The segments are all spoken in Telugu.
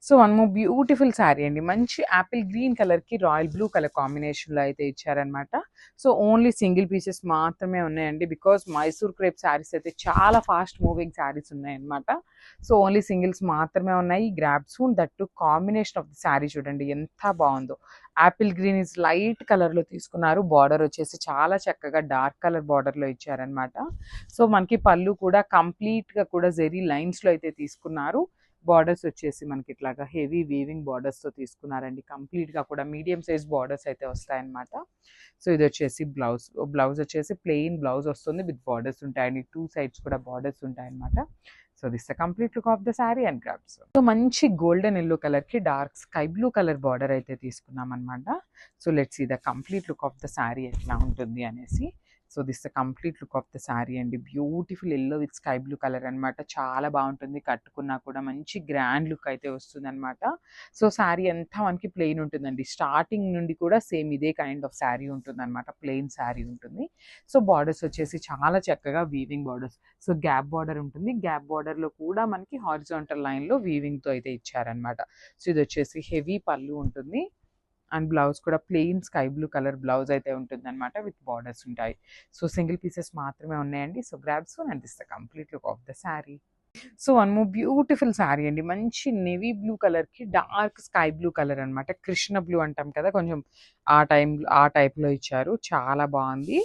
So one more beautiful sari అండి, మంచి యాపిల్ గ్రీన్ కలర్కి రాయల్ బ్లూ కలర్ కాంబినేషన్లో అయితే ఇచ్చారనమాట. సో ఓన్లీ సింగిల్ పీసెస్ మాత్రమే ఉన్నాయండి, బికాస్ మైసూర్ క్రేప్ శారీస్ అయితే చాలా ఫాస్ట్ మూవింగ్ శారీస్ ఉన్నాయన్నమాట. సో ఓన్లీ సింగిల్స్ మాత్రమే ఉన్నాయి. Grab soon that combination of the sari చూడండి ఎంత బాగుందో. యాపిల్ గ్రీన్ ఇస్ లైట్ కలర్లో తీసుకున్నారు. బార్డర్ వచ్చేసి చాలా చక్కగా డార్క్ కలర్ బార్డర్లో ఇచ్చారనమాట. సో మనకి పళ్ళు కూడా కంప్లీట్గా కూడా జెరీ లైన్స్లో అయితే తీసుకున్నారు. బార్డర్స్ వచ్చేసి మనకి ఇట్లాగా హెవీ వీవింగ్ బార్డర్స్తో తీసుకున్నారండి. కంప్లీట్గా కూడా మీడియం సైజ్ బార్డర్స్ అయితే వస్తాయన్నమాట. సో ఇది వచ్చేసి బ్లౌజ్ వచ్చేసి ప్లెయిన్ బ్లౌజ్ వస్తుంది విత్ బార్డర్స్ ఉంటాయండి. 2 సైడ్స్ కూడా బార్డర్స్ ఉంటాయన్నమాట. So this the complete look of the sari and grabs. So మంచి గోల్డెన్ ఎల్లో కలర్కి dark sky blue colour border అయితే తీసుకున్నాం అనమాట. So let's see the complete look of the sari ఎట్లా ఉంటుంది అనేసి. So this the complete look of the sari అండి. Beautiful yellow with sky blue colour అనమాట. చాలా బాగుంటుంది, కట్టుకున్నా కూడా మంచి గ్రాండ్ లుక్ అయితే వస్తుంది అనమాట. సో శారీ అంతా మనకి ప్లెయిన్ ఉంటుందండి. స్టార్టింగ్ నుండి కూడా సేమ్ ఇదే కైండ్ ఆఫ్ శారీ ఉంటుంది అనమాట. ప్లెయిన్ శారీ ఉంటుంది. సో బార్డర్స్ వచ్చేసి చాలా చక్కగా weaving borders. So gap border ఉంటుంది. గ్యాప్ బార్డర్లో కూడా మనకి హారిజాంటల్ లైన్లో వీవింగ్తో అయితే ఇచ్చారనమాట. సో ఇది వచ్చేసి హెవీ పళ్ళు ఉంటుంది. అండ్ బ్లౌజ్ కూడా plain sky blue colour blouse అయితే ఉంటుంది అనమాట విత్ బార్డర్స్ ఉంటాయి. సో సింగిల్ పీసెస్ మాత్రమే ఉన్నాయండి. So grabs and this the complete look of the sari. So one more beautiful sari అండి, మంచి నేవీ బ్లూ కలర్కి డార్క్ స్కై బ్లూ కలర్ అనమాట. కృష్ణ బ్లూ అంటాం కదా, కొంచెం ఆ టైప్లో ఇచ్చారు. చాలా బాగుంది.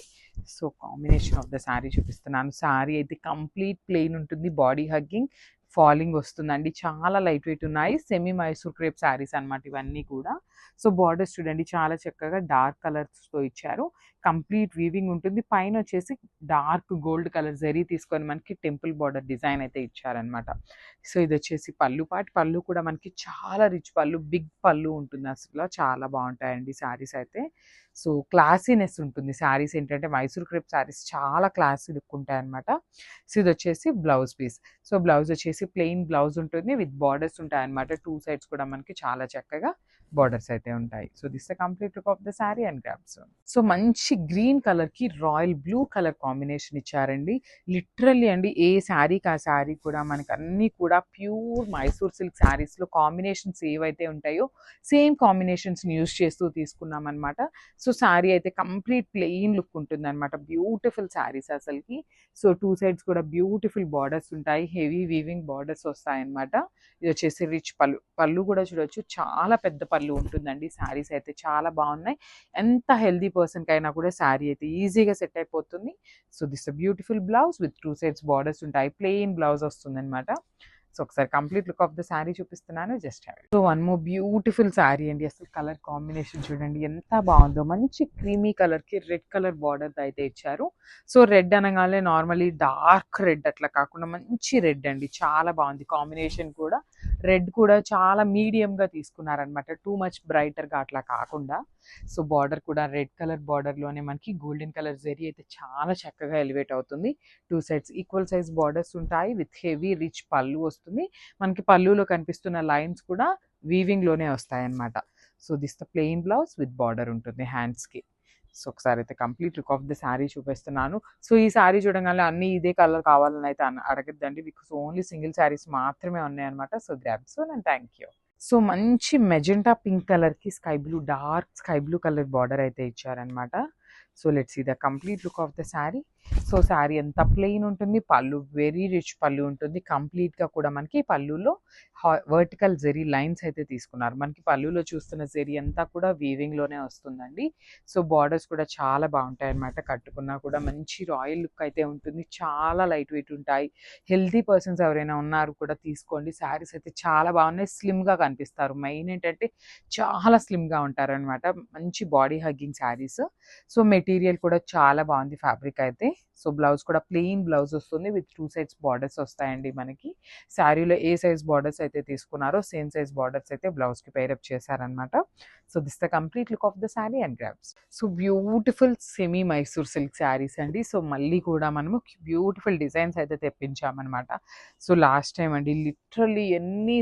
So combination of the sari చూపిస్తున్నాను. శారీ అయితే కంప్లీట్ ప్లెయిన్ ఉంటుంది. బాడీ హగ్గింగ్ ఫాలింగ్ వస్తుందండి. చాలా లైట్ వెయిట్ ఉన్నాయి. సెమీ మైసూర్ క్రేప్ శారీస్ అనమాట ఇవన్నీ కూడా. సో బార్డర్స్ చూడండి చాలా చక్కగా డార్క్ కలర్స్తో ఇచ్చారు. కంప్లీట్ వీవింగ్ ఉంటుంది. పైన వచ్చేసి డార్క్ గోల్డ్ కలర్ జరీ తీసుకొని మనకి టెంపుల్ బార్డర్ డిజైన్ అయితే ఇచ్చారనమాట. సో ఇది వచ్చేసి పళ్ళు కూడా మనకి చాలా రిచ్ పళ్ళు, బిగ్ పళ్ళు ఉంటుంది. అసలు చాలా బాగుంటాయండి శారీస్ అయితే. సో క్లాసీనెస్ ఉంటుంది. శారీస్ ఏంటంటే మైసూర్ క్రేప్ శారీస్ చాలా క్లాసీ లుక్ ఉంటాయి అనమాట. సో ఇది వచ్చేసి బ్లౌజ్ పీస్. సో బ్లౌజ్ వచ్చేసి ప్లెయిన్ బ్లౌజ్ ఉంటుంది విత్ బార్డర్స్ ఉంటాయి అనమాట. 2 సైడ్స్ కూడా మనకి చాలా చక్కగా బార్డర్స్ అయితే ఉంటాయి. So this the complete look of the sari and grabs. So మంచి గ్రీన్ కలర్కి రాయల్ బ్లూ కలర్ కాంబినేషన్ ఇచ్చారండి. లిటరల్లీ అండి ఏ శారీకి ఆ శారీ కూడా మనకి అన్నీ కూడా ప్యూర్ మైసూర్ సిల్క్ శారీస్లో కాంబినేషన్స్ ఏవైతే ఉంటాయో సేమ్ కాంబినేషన్స్ని యూజ్ చేస్తూ తీసుకున్నాం అనమాట. సో శారీ అయితే కంప్లీట్ ప్లెయిన్ లుక్ ఉంటుంది అనమాట. బ్యూటిఫుల్ శారీస్ అసలుకి. సో 2 సైడ్స్ కూడా బ్యూటిఫుల్ బార్డర్స్ ఉంటాయి. హెవీ వీవింగ్ బార్డర్స్ వస్తాయన్నమాట. ఇది వచ్చేసి రిచ్ పళ్ళు కూడా చూడొచ్చు, చాలా పెద్ద పళ్ళు ఉంటుందండి. శారీస్ అయితే చాలా బాగున్నాయి. ఎంత హెల్దీ పర్సన్కి అయినా కూడా శారీ అయితే ఈజీగా సెట్ అయిపోతుంది. So this beautiful blouse with 2 sides borders ఉంటాయి. ప్లెయిన్ బ్లౌజ్ వస్తుంది అనమాట. సో ఒకసారి complete look of the sari చూపిస్తున్నాను, just have it. So one more beautiful sari అండి. అసలు కలర్ కాంబినేషన్ చూడండి ఎంత బాగుందో. మంచి క్రీమీ కలర్కి రెడ్ కలర్ బార్డర్ అయితే ఇచ్చారు. సో రెడ్ అనగానే నార్మలీ డార్క్ రెడ్ అట్లా కాకుండా మంచి రెడ్ అండి, చాలా బాగుంది కాంబినేషన్ కూడా. రెడ్ కూడా చాలా మీడియంగా తీసుకున్నారనమాట, టూ మచ్ బ్రైటర్గా అట్లా కాకుండా. సో బార్డర్ కూడా రెడ్ కలర్ బార్డర్లోనే మనకి గోల్డెన్ కలర్ జరీ అయితే చాలా చక్కగా ఎలివేట్ అవుతుంది. 2 సైడ్స్ ఈక్వల్ సైజ్ బార్డర్స్ ఉంటాయి విత్ హెవీ రిచ్ పళ్ళు వస్తుంది. మనకి పళ్ళులో కనిపిస్తున్న లైన్స్ కూడా వీవింగ్లోనే వస్తాయన్నమాట. So this the plain blouse with border ఉంటుంది హ్యాండ్స్కి. సో ఒకసారి అయితే complete look of the sari చూపిస్తున్నాను. సో ఈ శారీ చూడగానే అన్ని ఇదే కలర్ కావాలని అయితే అడగద్దండి, బికాస్ ఓన్లీ సింగిల్ శారీస్ మాత్రమే ఉన్నాయన్నమాట. So grab so and thank you. So మంచి మెజెంటా పింక్ కలర్కి dark sky blue colour border అయితే ఇచ్చారనమాట. So let's see the complete look of the sari. So sari అంతా ప్లెయిన్ ఉంటుంది. పళ్ళు వెరీ రిచ్ పళ్ళు ఉంటుంది. కంప్లీట్గా కూడా మనకి పళ్ళులో వర్టికల్ జెరీ లైన్స్ అయితే తీసుకున్నారు. మనకి పళ్ళులో చూస్తున్న జెరీ అంతా కూడా వీవింగ్లోనే వస్తుందండి. సో బార్డర్స్ కూడా చాలా బాగుంటాయి అన్నమాట. కట్టుకున్నా కూడా మంచి రాయల్ లుక్ అయితే ఉంటుంది. చాలా లైట్ వెయిట్ ఉంటాయి. హెల్తీ పర్సన్స్ ఎవరైనా ఉన్నారు కూడా తీసుకోండి. శారీస్ అయితే చాలా బాగున్నాయి. స్లిమ్గా కనిపిస్తారు. మెయిన్ ఏంటంటే చాలా స్లిమ్గా ఉంటారనమాట. మంచి body hugging saris. So material కూడా చాలా బాగుంది ఫ్యాబ్రిక్ అయితే. సో బ్లౌజ్ కూడా ప్లెయిన్ బ్లౌజ్ వస్తుంది విత్ 2 సైడ్స్ బార్డర్స్ వస్తాయండి మనకి. శారీలో ఏ సైజ్ బార్డర్స్ అయితే తీసుకున్నారో సేమ్ సైజ్ బార్డర్స్ అయితే బ్లౌజ్కి పేరప్ చేశారనమాట. So this the complete look of the sari and grabs. So beautiful semi Mysore silk saris అండి. సో మళ్ళీ కూడా మనము బ్యూటిఫుల్ డిజైన్స్ అయితే తెప్పించామన్నమాట. సో లాస్ట్ టైం అండి లిటరల్లీ అన్ని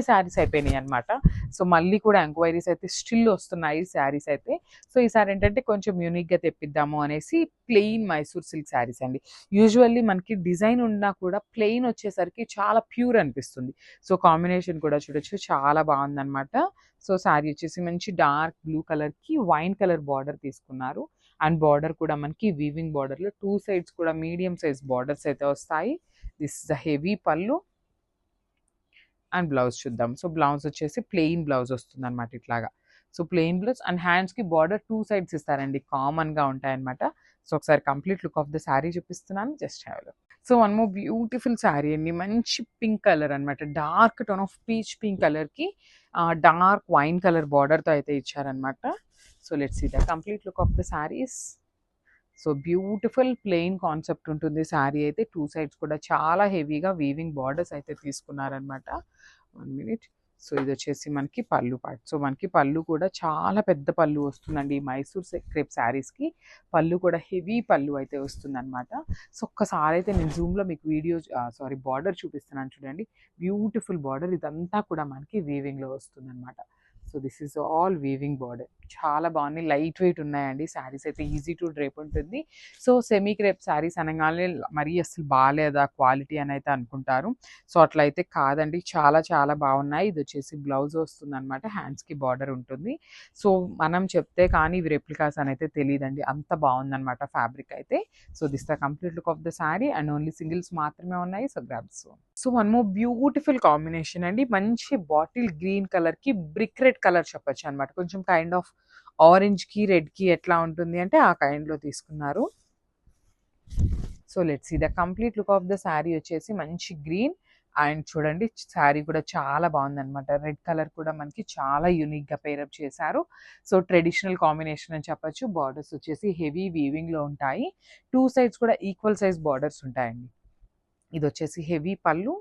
శారీస్ అయిపోయినాయి అనమాట. సో మళ్ళీ కూడా ఎంక్వైరీస్ అయితే స్టిల్ వస్తున్నాయి శారీస్ అయితే. సో ఈసారి ఏంటంటే కొంచెం యూనిక్గా తెప్పిద్దాము అనేసి ప్లెయిన్ మైసూర్ సిల్క్ శారీస్ అండి. యూజువల్లీ మనకి డిజైన్ ఉన్నా కూడా ప్లెయిన్ వచ్చేసరికి చాలా ప్యూర్ అనిపిస్తుంది. సో కాంబినేషన్ కూడా చూడొచ్చు, చాలా బాగుందన్నమాట. సో శారీ వచ్చేసి మంచి డార్క్ బ్లూ కలర్కి వైన్ కలర్ బార్డర్ తీసుకున్నారు. అండ్ బార్డర్ కూడా మనకి వీవింగ్ బార్డర్లో 2 సైడ్స్ కూడా మీడియం సైజ్ బార్డర్స్ అయితే వస్తాయి. దిస్ ఇస్ ద హెవీ పళ్ళు. అండ్ బ్లౌజ్ చూద్దాం. సో బ్లౌజ్ వచ్చేసి ప్లెయిన్ బ్లౌజ్ వస్తుంది అనమాట ఇట్లాగా. సో ప్లెయిన్ బ్లౌజ్ అండ్ హ్యాండ్స్కి బార్డర్ 2 సైడ్స్ ఇస్తారండి, కామన్గా ఉంటాయన్నమాట. సో ఒకసారి complete look of the sari చూపిస్తున్నాను, just have a look. So one more beautiful sari అండి, మంచి పింక్ కలర్ అనమాట, dark tone of peach pink కలర్కి డార్క్ వైన్ కలర్ బార్డర్తో అయితే ఇచ్చారనమాట. So let's see the complete look of the saris. So beautiful plain concept ఉంటుంది శారీ అయితే. 2 సైడ్స్ కూడా చాలా హెవీగా వీవింగ్ బార్డర్స్ అయితే తీసుకున్నారనమాట. 1 మినిట్. సో ఇది వచ్చేసి మనకి పళ్ళు పార్ట్. సో మనకి పళ్ళు కూడా చాలా పెద్ద పళ్ళు వస్తుందండి. ఈ మైసూర్ క్రేప్ శారీస్కి పళ్ళు కూడా హెవీ పళ్ళు అయితే వస్తుందన్నమాట. సో ఒక్కసారి అయితే నేను జూమ్లో మీకు బార్డర్ చూపిస్తున్నాను చూడండి. బ్యూటిఫుల్ బార్డర్, ఇదంతా కూడా మనకి వీవింగ్లో వస్తుందన్నమాట. So this is all weaving border, చాలా బాగున్నాయి, లైట్ వెయిట్ ఉన్నాయండి శారీస్ అయితే, ఈజీ టు డ్రేప్ ఉంటుంది. సో సెమీ క్రేప్ శారీస్ అనగానే మరీ అసలు బాగాలేదా క్వాలిటీ అని అయితే అనుకుంటారు. సో అట్లా అయితే కాదండి, చాలా చాలా బాగున్నాయి. ఇది వచ్చేసి బ్లౌజ్ వస్తుంది అనమాట, హ్యాండ్స్కి బార్డర్ ఉంటుంది. సో మనం చెప్తే కానీ ఇవి రెప్లికాస్ అని అయితే తెలియదండి, అంత బాగుందన్నమాట ఫ్యాబ్రిక్ అయితే. So this the complete look of the sari and only singles మాత్రమే ఉన్నాయి. So grabs. So one more beautiful combination అండి, మంచి బాటిల్ గ్రీన్ కలర్కి బ్రిక్ రెడ్ కలర్ చెప్పొచ్చు అనమాట. కొంచెం కైండ్ ఆఫ్ ఆరెంజ్కి రెడ్కి ఎట్లా ఉంటుంది అంటే ఆ కైండ్లో తీసుకున్నారు. So let's see the complete look of the sari వచ్చేసి మంచి గ్రీన్ అండ్ చూడండి శారీ కూడా చాలా బాగుందన్నమాట. రెడ్ కలర్ కూడా మనకి చాలా యూనిక్గా పేరప్ చేశారు. సో ట్రెడిషనల్ కాంబినేషన్ అని చెప్పొచ్చు. బార్డర్స్ వచ్చేసి హెవీ వీవింగ్లో ఉంటాయి. 2 సైడ్స్ కూడా ఈక్వల్ సైజ్ బార్డర్స్ ఉంటాయండి. ఇది వచ్చేసి హెవీ పళ్ళు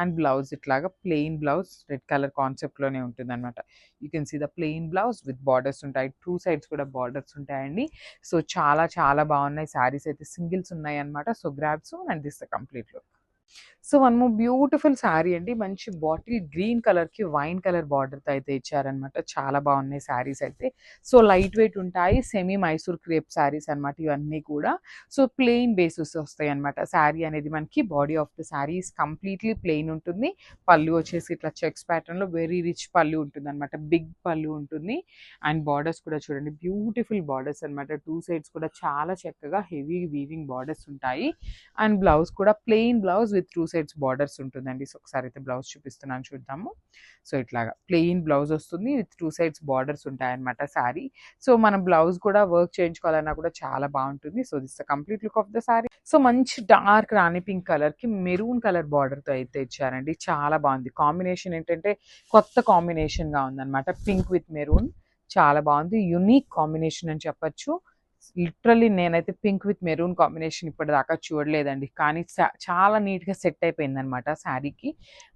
అండ్ బ్లౌజ్ ఇట్లాగా ప్లెయిన్ బ్లౌజ్ రెడ్ కలర్ కాన్సెప్ట్లోనే ఉంటుంది అనమాట. You can see the plain blouse with borders ఉంటాయి. 2 సైడ్స్ కూడా బార్డర్స్ ఉంటాయండి. సో చాలా చాలా బాగున్నాయి శారీస్ అయితే, సింగిల్స్ ఉన్నాయి అనమాట. So grabs and this the complete look. So one more beautiful sari అండి, మంచి బాటిల్ గ్రీన్ కలర్కి వైన్ కలర్ బార్డర్తో అయితే ఇచ్చారనమాట. చాలా బాగున్నాయి శారీస్ అయితే. సో లైట్ వెయిట్ ఉంటాయి, సెమీ మైసూర్ క్రేప్ శారీస్ అనమాట ఇవన్నీ కూడా. సో ప్లెయిన్ బేసిస్ వస్తాయి అనమాట. శారీ అనేది మనకి body of the saris completely plain ఉంటుంది. పళ్ళు వచ్చేసి ఇట్లా చెక్స్ ప్యాటర్న్లో వెరీ రిచ్ పళ్ళు ఉంటుంది అనమాట, బిగ్ పళ్ళు ఉంటుంది. అండ్ బార్డర్స్ కూడా చూడండి, బ్యూటిఫుల్ బార్డర్స్ అనమాట. 2 సైడ్స్ కూడా చాలా చక్కగా హెవీ వీవింగ్ బార్డర్స్ ఉంటాయి. అండ్ బ్లౌజ్ కూడా plain blouse with 2 sides borders ఉంటుందండి. సో ఒకసారి అయితే బ్లౌజ్ చూపిస్తున్నాను చూద్దాము. సో ఇట్లాగా ప్లెయిన్ బ్లౌజ్ వస్తుంది విత్ 2 సైడ్స్ బార్డర్స్ ఉంటాయన్నమాట శారీ. సో మనం బ్లౌజ్ కూడా వర్క్ చేయించుకోవాలన్నా కూడా చాలా బాగుంటుంది. So this the complete look of the sari. So మంచి డార్క్ రాణి పింక్ కలర్కి మెరూన్ కలర్ బార్డర్తో అయితే ఇచ్చారండి. చాలా బాగుంది కాంబినేషన్, ఏంటంటే కొత్త కాంబినేషన్గా ఉందన్నమాట. పింక్ విత్ మెరూన్ చాలా బాగుంది, యునిక్ కాంబినేషన్ అని చెప్పచ్చు. లిటరల్లీ నేనైతే పింక్ విత్ మెరూన్ కాంబినేషన్ ఇప్పటిదాకా చూడలేదండి, కానీ చాలా నీట్గా సెట్ అయిపోయింది అనమాట శారీకి.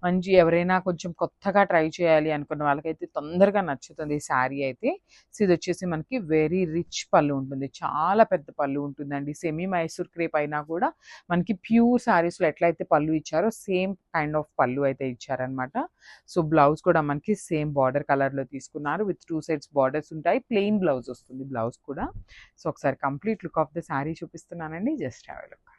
మంచి ఎవరైనా కొంచెం కొత్తగా ట్రై చేయాలి అనుకున్న వాళ్ళకైతే తొందరగా నచ్చుతుంది ఈ శారీ అయితే. సో ఇది వచ్చేసి మనకి వెరీ రిచ్ పళ్ళు ఉంటుంది, చాలా పెద్ద పళ్ళు ఉంటుందండి. సెమీ మైసూర్ క్రేప్ అయినా కూడా మనకి ప్యూర్ శారీస్లో ఎట్లయితే పళ్ళు ఇచ్చారో సేమ్ కైండ్ ఆఫ్ పళ్ళు అయితే ఇచ్చారనమాట. సో బ్లౌజ్ కూడా మనకి సేమ్ బార్డర్ కలర్లో తీసుకున్నారు విత్ 2 సైడ్స్ బార్డర్స్ ఉంటాయి. ప్లెయిన్ బ్లౌజ్ వస్తుంది బ్లౌజ్ కూడా. సో ఒకసారి complete look of the sari చూపిస్తున్నానండి, జస్ట్ హ్యావ్ ఎ లుక్.